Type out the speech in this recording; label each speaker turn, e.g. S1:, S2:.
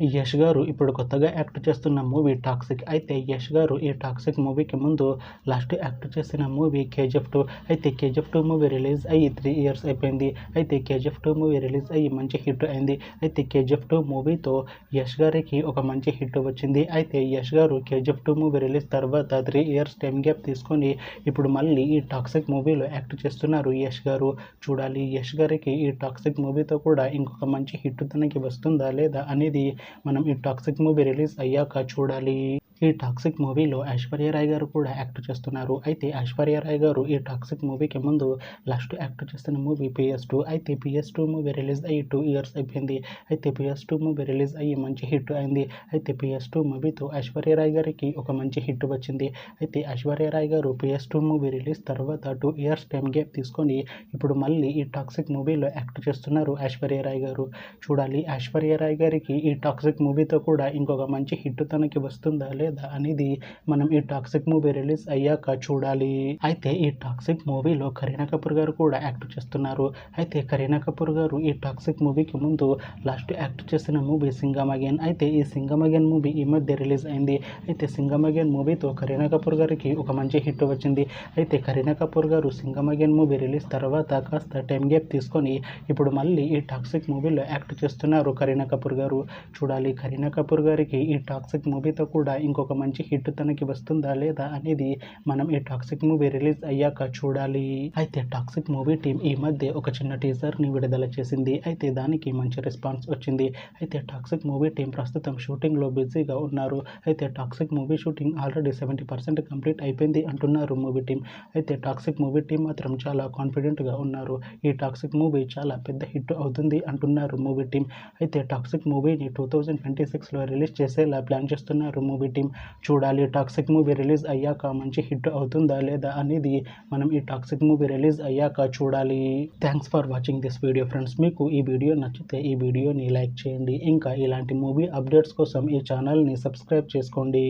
S1: యష్ గారు ఇప్పుడు కొత్తగా యాక్ట్ చేస్తున్న మూవీ 'టాక్సిక్'. అయితే యష్ గారు ఈ 'టాక్సిక్' మూవీకి ముందు లాస్ట్ యాక్ట్ చేసిన మూవీ 'కేజీఎఫ్ 2'. అయితే 'కేజీఎఫ్ 2' మూవీ రిలీజ్ అయ్యి 3 ఇయర్స్ అయిపోయింది. అయితే 'కేజీఎఫ్ 2' మూవీ రిలీజ్ అయ్యి మంచి హిట్ అయింది. అయితే 'కేజీఎఫ్ 2' మూవీతో యష్ గారికి ఒక మంచి హిట్ వచ్చింది. అయితే యష్ గారు 'కేజీఎఫ్ 2' మూవీ రిలీజ్ తర్వాత 3 ఇయర్స్ టైం గ్యాప్ తీసుకొని ఇప్పుడు మళ్ళీ ఈ 'టాక్సిక్' మూవీలో యాక్ట్ చేస్తున్నారు యష్ గారు. చూడాలి యష్ గారికి ఈ 'టాక్సిక్' మూవీతో కూడా ఇంకొక మంచి హిట్ తనకి వస్తుందా లేదా అనేది మనం ఈ 'టాక్సిక్' మూవీ రిలీజ్ అయ్యాక చూడాలి. ఈ 'టాక్సిక్' మూవీలో ఐశ్వర్య రాయ్ గారు కూడా యాక్ట్ చేస్తున్నారు. అయితే ఐశ్వర్య రాయ్ గారు ఈ 'టాక్సిక్' మూవీకి ముందు లాస్ట్ యాక్ట్ చేసిన మూవీ 'PS2'. అయితే 'PS2' మూవీ రిలీజ్ అయ్యి 2 ఇయర్స్ అయిపోయింది. అయితే 'PS2' మూవీ రిలీజ్ అయ్యి మంచి హిట్ అయింది. అయితే 'PS2' మూవీతో ఐశ్వర్య రాయ్ గారికి ఒక మంచి హిట్ వచ్చింది. అయితే ఐశ్వర్య రాయ్ గారు 'PS2' మూవీ రిలీజ్ తర్వాత 2 ఇయర్స్ టైం గ్యాప్ తీసుకొని ఇప్పుడు మళ్ళీ ఈ 'టాక్సిక్' మూవీలో యాక్ట్ చేస్తున్నారు ఐశ్వర్య రాయ్ గారు. చూడాలి ఐశ్వర్య రాయ్ గారికి ఈ 'టాక్సిక్' మూవీతో కూడా ఇంకొక మంచి హిట్ తనకి వస్తుందా లేదా అనేది మనం ఈ 'టాక్సిక్' మూవీ రిలీజ్ అయ్యాక చూడాలి. అయితే ఈ 'టాక్సిక్' మూవీలో కరీనా కపూర్ గారు కూడా యాక్ట్ చేస్తున్నారు. అయితే కరీనా కపూర్ గారు ఈ 'టాక్సిక్' మూవీకి ముందు లాస్ట్ యాక్ట్ చేసిన మూవీ 'సింగం అగైన్'. అయితే ఈ 'సింగం అగైన్' మూవీ ఈ మధ్య రిలీజ్ అయింది. అయితే 'సింగం అగైన్' మూవీతో కరీనా కపూర్ గారికి ఒక మంచి హిట్ వచ్చింది. అయితే కరీనా కపూర్ గారు 'సింగం అగైన్' మూవీ రిలీజ్ తర్వాత కాస్త టైం గ్యాప్ తీసుకొని ఇప్పుడు మళ్ళీ ఈ 'టాక్సిక్' మూవీలో యాక్ట్ చేస్తున్నారు కరీనా కపూర్ గారు. చూడాలి కరీనా కపూర్ గారికి ఈ 'టాక్సిక్' మూవీతో కూడా ఇంకొక మంచి హిట్ తనకి వస్తుందా లేదా అనేది మనం ఈ 'టాక్సిక్' మూవీ రిలీజ్ అయ్యాక చూడాలి. అయితే 'టాక్సిక్' మూవీ టీం ఈ మధ్య ఒక చిన్న టీజర్ని విడుదల చేసింది. అయితే దానికి మంచి రెస్పాన్స్ వచ్చింది. అయితే 'టాక్సిక్' మూవీ టీం ప్రస్తుతం షూటింగ్లో బిజీగా ఉన్నారు. అయితే 'toxic' movie shooting already 70% complete అయిపోయింది అంటున్నారు మూవీ టీం. అయితే 'టాక్సిక్' మూవీ టీం మాత్రం చాలా కాన్ఫిడెంట్గా ఉన్నారు. ఈ 'టాక్సిక్' మూవీ చాలా పెద్ద హిట్ అవుతుంది అంటున్నారు మూవీ టీం. అయితే 'టాక్సిక్' మూవీని 2026లో రిలీజ్ చేసేలా ప్లాన్ చేస్తున్నారు మూవీ టీం. చూడాలి 'టాక్సిక్' మూవీ రిలీజ్ అయ్యాక మంచి హిట్ అవుతుందా లేదా అనేది మనం ఈ 'టాక్సిక్' మూవీ రిలీజ్ అయ్యాక చూడాలి. Thanks for watching this video friends. మీకు ఈ వీడియో నచ్చితే ఈ వీడియోని లైక్ చేయండి. ఇంకా ఇలాంటి మూవీ అప్డేట్స్ కోసం ఈ ఛానల్ని సబ్స్క్రైబ్ చేసుకోండి.